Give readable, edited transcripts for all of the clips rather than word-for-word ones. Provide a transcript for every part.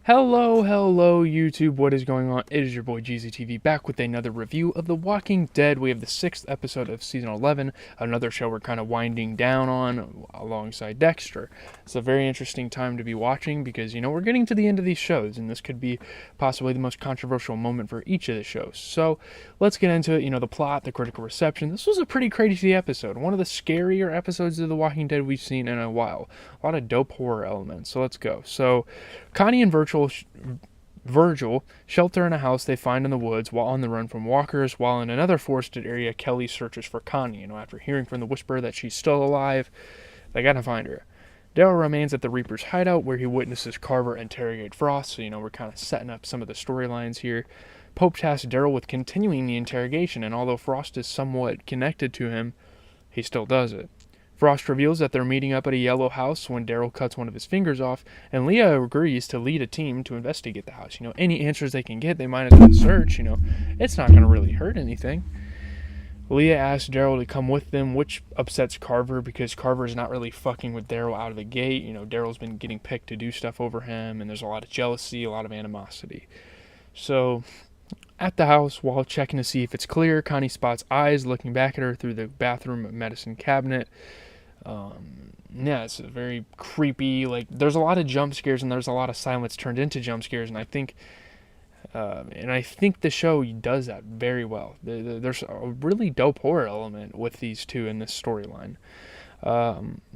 Hello, YouTube. What is going on? It is your boy GZTV back with another review of The Walking Dead. We have the 6th episode of Season 11, another show we're kind of winding down on alongside Dexter. It's a very interesting time to be watching because, we're getting to the end of these shows, and this could be possibly the most controversial moment for each of the shows. So let's get into it. The plot, the critical reception. This was a pretty crazy episode. One of the scarier episodes of The Walking Dead we've seen in a while. A lot of dope horror elements. So let's go. So Connie and Virgil shelter in a house they find in the woods while on the run from walkers, while in another forested area, Kelly searches for Connie. After hearing from the whisper that she's still alive, they gotta find her. Daryl remains at the Reaper's hideout where he witnesses Carver interrogate Frost, so we're kind of setting up some of the storylines here. Pope tasks Daryl with continuing the interrogation, and although Frost is somewhat connected to him, he still does it. Frost reveals that they're meeting up at a yellow house when Daryl cuts one of his fingers off, and Leah agrees to lead a team to investigate the house. Any answers they can get, they might as well search, It's not going to really hurt anything. Leah asks Daryl to come with them, which upsets Carver because Carver's not really fucking with Daryl out of the gate. Daryl's been getting picked to do stuff over him, and there's a lot of jealousy, a lot of animosity. So, at the house, while checking to see if it's clear, Connie spots eyes looking back at her through the bathroom medicine cabinet. It's very creepy. There's a lot of jump scares and there's a lot of silence turned into jump scares, and I think the show does that very well. There's a really dope horror element with these two in this storyline.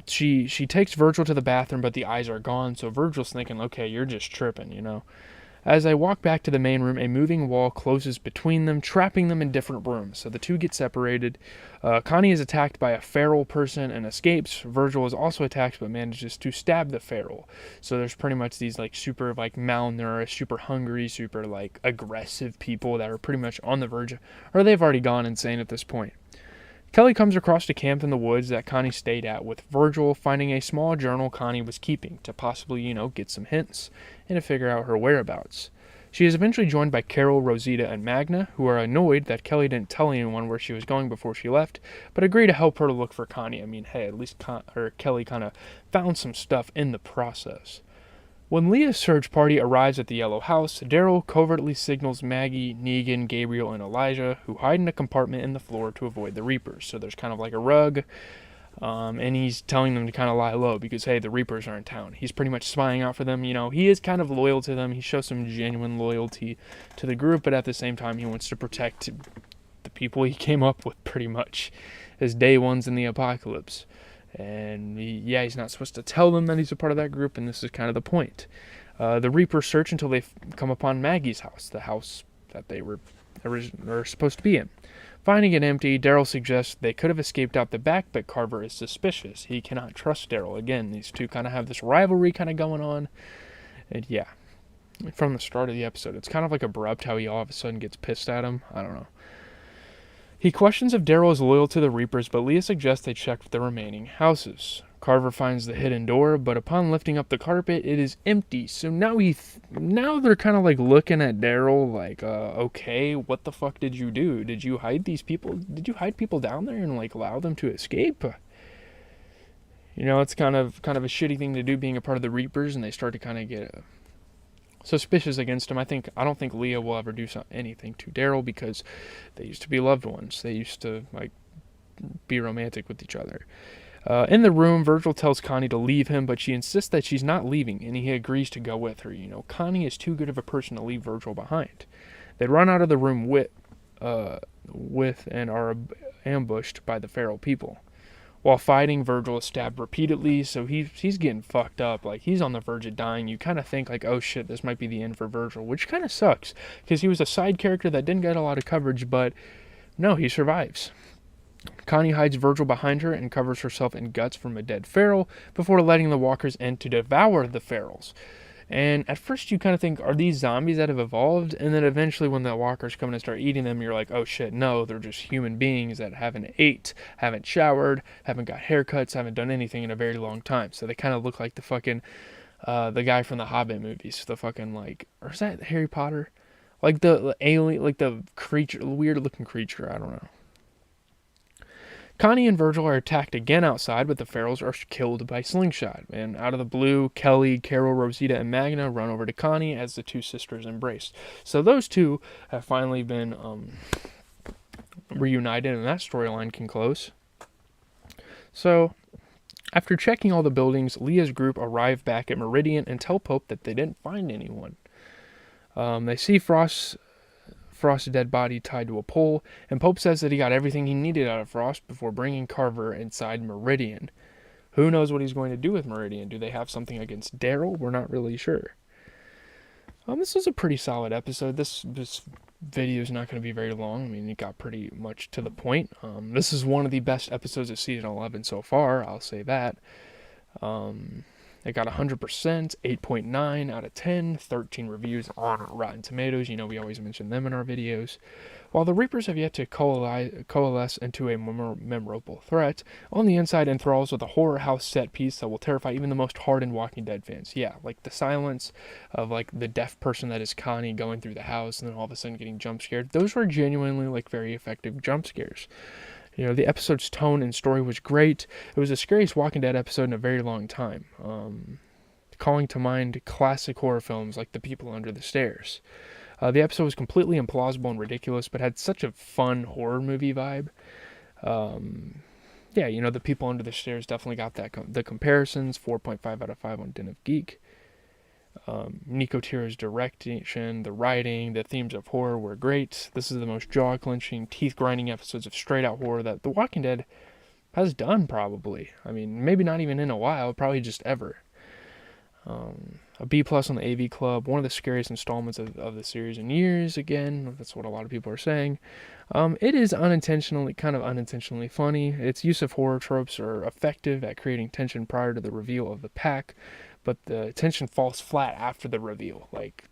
She takes Virgil to the bathroom, but the eyes are gone, so Virgil's thinking, okay, you're just tripping. As they walk back to the main room, a moving wall closes between them, trapping them in different rooms. So the two get separated. Connie is attacked by a feral person and escapes. Virgil is also attacked but manages to stab the feral. So there's pretty much these super malnourished, super hungry, super aggressive people that are pretty much on the verge, or they've already gone insane at this point. Kelly comes across a camp in the woods that Connie stayed at with Virgil, finding a small journal Connie was keeping to possibly, get some hints and to figure out her whereabouts. She is eventually joined by Carol, Rosita, and Magna, who are annoyed that Kelly didn't tell anyone where she was going before she left, but agree to help her look for Connie. Hey, at least Kelly kind of found some stuff in the process. When Leah's search party arrives at the yellow house, Daryl covertly signals Maggie, Negan, Gabriel, and Elijah, who hide in a compartment in the floor to avoid the Reapers. So there's kind of like a rug, and he's telling them to kind of lie low because, hey, the Reapers are in town. He's pretty much spying out for them. He is kind of loyal to them. He shows some genuine loyalty to the group, but at the same time, he wants to protect the people he came up with pretty much as day ones in the apocalypse. And he's not supposed to tell them that he's a part of that group, and this is kind of the point. The Reapers search until they come upon Maggie's house, the house that they were supposed to be in. Finding it empty, Daryl suggests they could have escaped out the back, but Carver is suspicious. He cannot trust Daryl. Again, these two kind of have this rivalry kind of going on. And from the start of the episode, it's kind of abrupt how he all of a sudden gets pissed at him. I don't know. He questions if Daryl is loyal to the Reapers, but Leah suggests they check the remaining houses. Carver finds the hidden door, but upon lifting up the carpet, it is empty. So now they're kind of looking at Daryl okay, what the fuck did you do? Did you hide these people? Did you hide people down there and allow them to escape? It's kind of a shitty thing to do being a part of the Reapers, and they start to kind of get suspicious against him. I don't think Leah will ever do anything to Daryl because they used to be loved ones. They used to be romantic with each other. In the room, Virgil tells Connie to leave him, but she insists that she's not leaving, and he agrees to go with her. Connie is too good of a person to leave Virgil behind. They run out of the room with and are ambushed by the feral people. While fighting, Virgil is stabbed repeatedly, so he's getting fucked up. He's on the verge of dying. You kind of think, oh shit, this might be the end for Virgil, which kind of sucks, because he was a side character that didn't get a lot of coverage, but no, he survives. Connie hides Virgil behind her and covers herself in guts from a dead feral before letting the walkers in to devour the ferals. And at first you kind of think, are these zombies that have evolved? And then eventually when the walkers come in and start eating them, you're like, oh shit, no, they're just human beings that haven't ate, haven't showered, haven't got haircuts, haven't done anything in a very long time. So they kind of look like the fucking, the guy from the Hobbit movies, the fucking or is that Harry Potter? The alien, the creature, weird looking creature, I don't know. Connie and Virgil are attacked again outside, but the Farrells are killed by Slingshot. And out of the blue, Kelly, Carol, Rosita, and Magna run over to Connie as the two sisters embrace. So those two have finally been reunited, and that storyline can close. So, after checking all the buildings, Leah's group arrive back at Meridian and tell Pope that they didn't find anyone. They see Frost's dead body tied to a pole, and Pope says that he got everything he needed out of Frost before bringing Carver inside Meridian. Who knows what he's going to do with Meridian? Do they have something against Daryl? We're not really sure. This was a pretty solid episode. This video is not going to be very long. I mean, it got pretty much to the point. This is one of the best episodes of season 11 so far, I'll say that. It got 100%, 8.9 out of 10, 13 reviews on Rotten Tomatoes. You know, we always mention them in our videos. While the Reapers have yet to coalesce into a memorable threat, on the inside enthralls with a horror house set piece that will terrify even the most hardened Walking Dead fans. Yeah, like the silence of like the deaf person that is Connie going through the house and then all of a sudden getting jump scared. Those were genuinely like very effective jump scares. You know, the episode's tone and story was great. It was the scariest Walking Dead episode in a very long time. Calling to mind classic horror films like The People Under the Stairs. The episode was completely implausible and ridiculous, but had such a fun horror movie vibe. Yeah, you know, The People Under the Stairs definitely got that the comparisons. 4.5 out of 5 on Den of Geek. Nico Tira's direction, the writing, the themes of horror were great. This is the most jaw-clenching, teeth-grinding episodes of straight-out horror that The Walking Dead has done, probably. I mean, maybe not even in a while, probably just ever. A B+ on the AV Club, one of the scariest installments of the series in years, again. That's what a lot of people are saying. It is kind of unintentionally funny. Its use of horror tropes are effective at creating tension prior to the reveal of the pack, but the tension falls flat after the reveal. Like,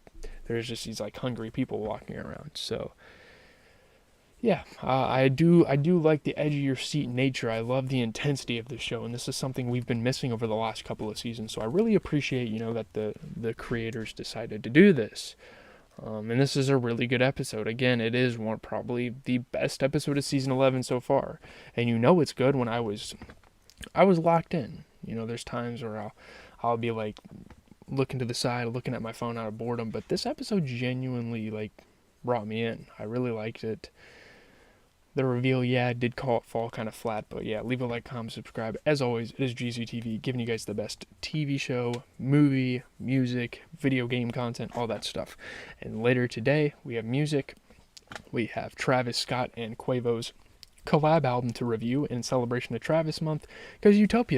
there's just these like hungry people walking around. So yeah, I do like the edge of your seat nature. I love the intensity of the show, and this is something we've been missing over the last couple of seasons. So I really appreciate, you know, that the creators decided to do this. And this is a really good episode. Again, it is probably the best episode of season 11 so far, and you know it's good when I was locked in. You know, there's times where I'll be like looking to the side, looking at my phone out of boredom, but this episode genuinely like brought me in. I really liked it. The reveal, yeah, did fall kind of flat, but yeah, leave a like, comment, subscribe. As always, it is GZTV, giving you guys the best TV show, movie, music, video game content, all that stuff. And later today, we have music. We have Travis Scott and Quavo's collab album to review in celebration of Travis Month, because Utopia